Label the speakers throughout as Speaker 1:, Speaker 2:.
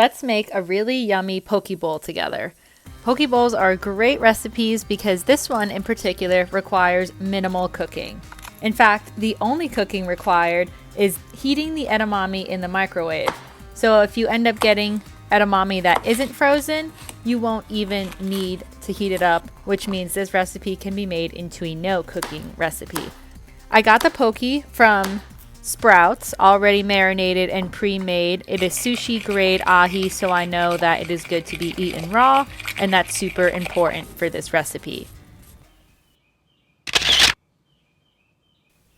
Speaker 1: let's make a really yummy poke bowl together. Poke bowls are great recipes because this one in particular requires minimal cooking. In fact, the only cooking required is heating the edamame in the microwave. So if you end up getting edamame that isn't frozen, you won't even need to heat it up, which means this recipe can be made into a no cooking recipe. I got the poke from Sprouts, already marinated and pre-made. It is sushi grade ahi, so I know that it is good to be eaten raw, and that's super important for this recipe.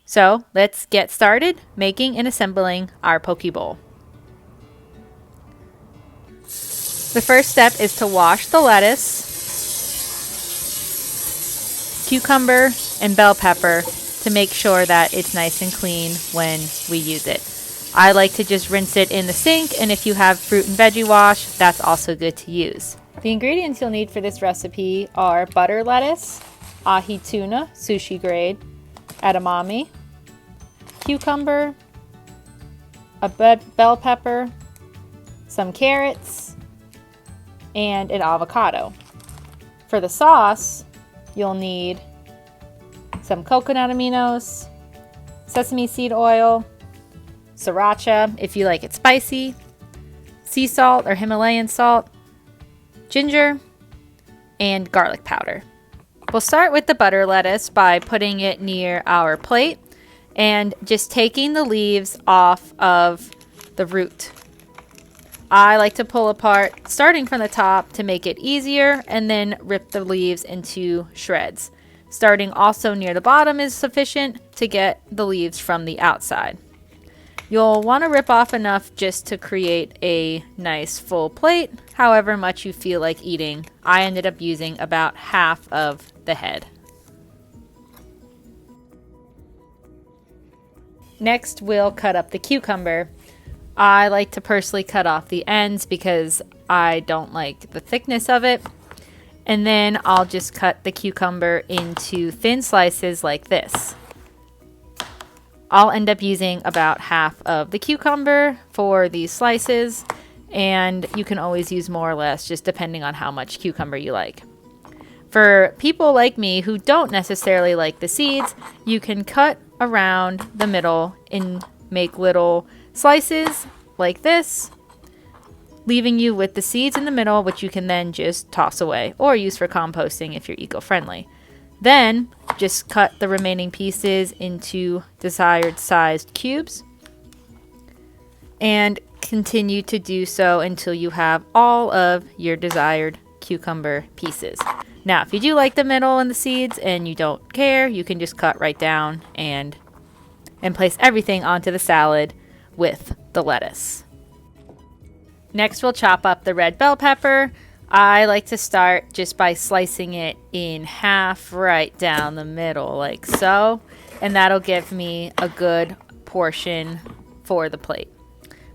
Speaker 1: So let's get started making and assembling our poke bowl. The first step is to wash the lettuce, cucumber, and bell pepper to make sure that it's nice and clean when we use it. I like to just rinse it in the sink, and if you have fruit and veggie wash, that's also good to use. The ingredients you'll need for this recipe are butter lettuce, ahi tuna, sushi grade, edamame, cucumber, a bell pepper, some carrots, and an avocado. For the sauce, you'll need some coconut aminos, sesame seed oil, sriracha if you like it spicy, sea salt or Himalayan salt, ginger, and garlic powder. We'll start with the butter lettuce by putting it near our plate and just taking the leaves off of the root. I like to pull apart starting from the top to make it easier and then rip the leaves into shreds. Starting also near the bottom is sufficient to get the leaves from the outside. You'll want to rip off enough just to create a nice full plate, however much you feel like eating. I ended up using about half of the head. Next, we'll cut up the cucumber. I like to personally cut off the ends because I don't like the thickness of it. And then I'll just cut the cucumber into thin slices like this. I'll end up using about half of the cucumber for these slices, and you can always use more or less just depending on how much cucumber you like. For people like me who don't necessarily like the seeds, you can cut around the middle and make little slices like this, leaving you with the seeds in the middle, which you can then just toss away or use for composting if you're eco-friendly. Then just cut the remaining pieces into desired sized cubes and continue to do so until you have all of your desired cucumber pieces. Now, if you do like the middle and the seeds and you don't care, you can just cut right down and place everything onto the salad with the lettuce. Next, we'll chop up the red bell pepper. I like to start just by slicing it in half right down the middle like so, and that'll give me a good portion for the plate.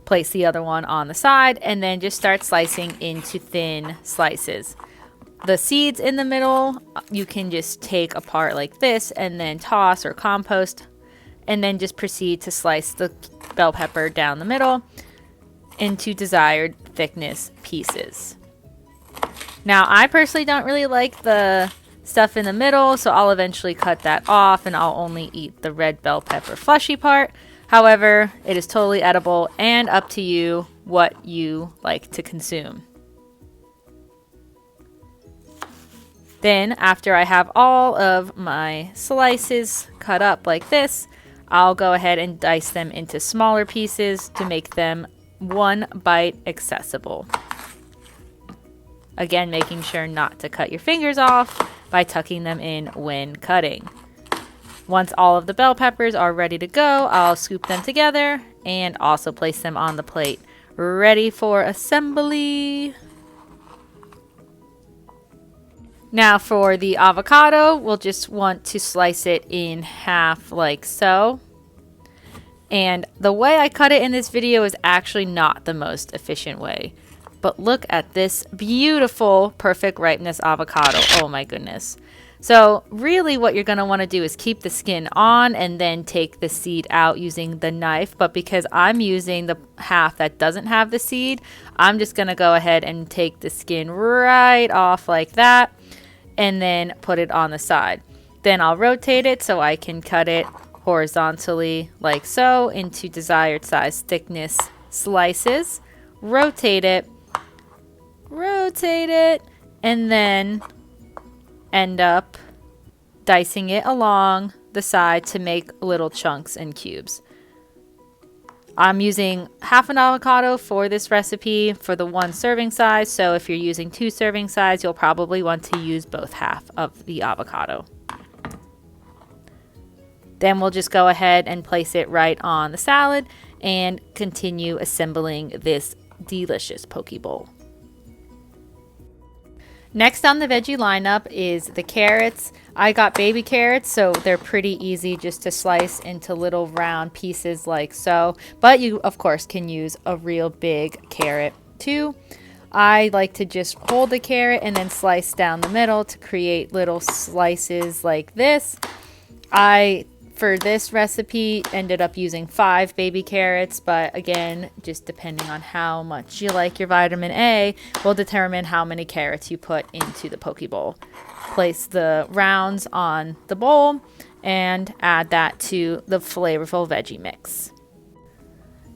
Speaker 1: Place the other one on the side and then just start slicing into thin slices. The seeds in the middle you can just take apart like this and then toss or compost, and then just proceed to slice the bell pepper down the middle into desired thickness pieces. Now, I personally don't really like the stuff in the middle, so I'll eventually cut that off and I'll only eat the red bell pepper fleshy part. However, it is totally edible and up to you what you like to consume. Then, after I have all of my slices cut up like this, I'll go ahead and dice them into smaller pieces to make them one bite accessible. Again, making sure not to cut your fingers off by tucking them in when cutting. Once all of the bell peppers are ready to go, I'll scoop them together and also place them on the plate, ready for assembly. Now for the avocado, we'll just want to slice it in half like so. And the way I cut it in this video is actually not the most efficient way. But look at this beautiful, perfect ripeness avocado. Oh my goodness. So really what you're going to want to do is keep the skin on and then take the seed out using the knife. But because I'm using the half that doesn't have the seed, I'm just going to go ahead and take the skin right off like that and then put it on the side. Then I'll rotate it so I can cut it horizontally like so into desired size thickness slices. Rotate it, and then end up dicing it along the side to make little chunks and cubes. I'm using half an avocado for this recipe for the 1 serving size, so if you're using 2 serving size, you'll probably want to use both half of the avocado. Then we'll just go ahead and place it right on the salad and continue assembling this delicious poke bowl. Next on the veggie lineup is the carrots. I got baby carrots, so they're pretty easy just to slice into little round pieces like so. But you, of course, can use a real big carrot too. I like to just hold the carrot and then slice down the middle to create little slices like this. For this recipe, ended up using 5 baby carrots, but again, just depending on how much you like your vitamin A, will determine how many carrots you put into the poke bowl. Place the rounds on the bowl and add that to the flavorful veggie mix.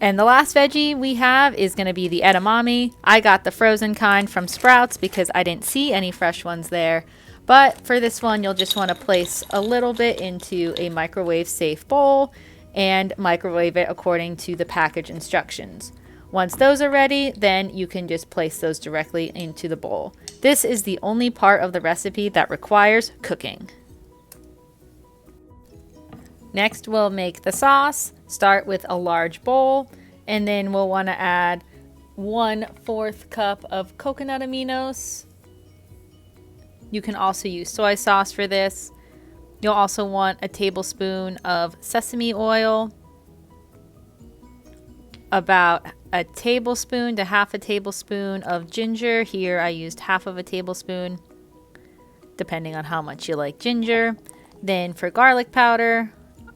Speaker 1: And the last veggie we have is going to be the edamame. I got the frozen kind from Sprouts because I didn't see any fresh ones there. But for this one, you'll just want to place a little bit into a microwave safe bowl and microwave it according to the package instructions. Once those are ready, then you can just place those directly into the bowl. This is the only part of the recipe that requires cooking. Next, we'll make the sauce. Start with a large bowl, and then we'll want to add 1/4 cup of coconut aminos. You can also use soy sauce for this. You'll also want a tablespoon of sesame oil, about a tablespoon to half a tablespoon of ginger. Here I used half of a tablespoon, depending on how much you like ginger. Then for garlic powder,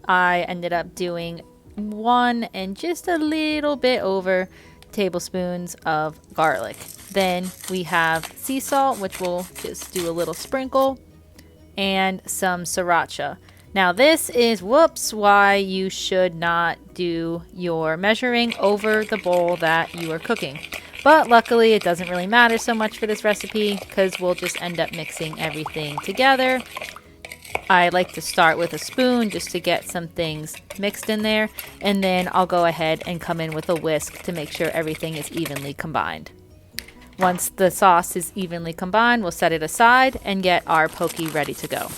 Speaker 1: I ended up doing 1 and just a little bit over tablespoons of garlic. Then we have sea salt, which we'll just do a little sprinkle, and some sriracha. Now this is, why you should not do your measuring over the bowl that you are cooking. But luckily it doesn't really matter so much for this recipe because we'll just end up mixing everything together. I like to start with a spoon just to get some things mixed in there, and then I'll go ahead and come in with a whisk to make sure everything is evenly combined. Once the sauce is evenly combined, we'll set it aside and get our poke ready to go.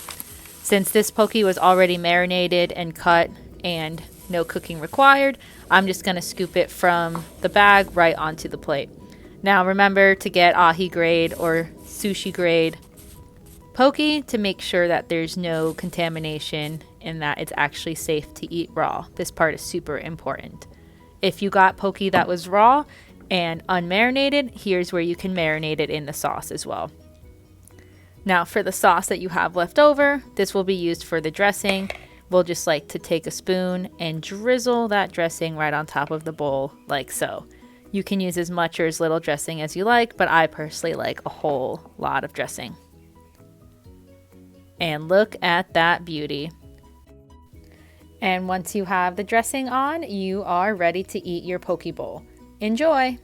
Speaker 1: Since this poke was already marinated and cut and no cooking required, I'm just going to scoop it from the bag right onto the plate. Now remember to get ahi grade or sushi grade poke to make sure that there's no contamination and that it's actually safe to eat raw. This part is super important. If you got poke that was raw and unmarinated, here's where you can marinate it in the sauce as well. Now for the sauce that you have left over, this will be used for the dressing. We'll just like to take a spoon and drizzle that dressing right on top of the bowl like so. You can use as much or as little dressing as you like, but I personally like a whole lot of dressing. And look at that beauty. And once you have the dressing on, you are ready to eat your poke bowl. Enjoy!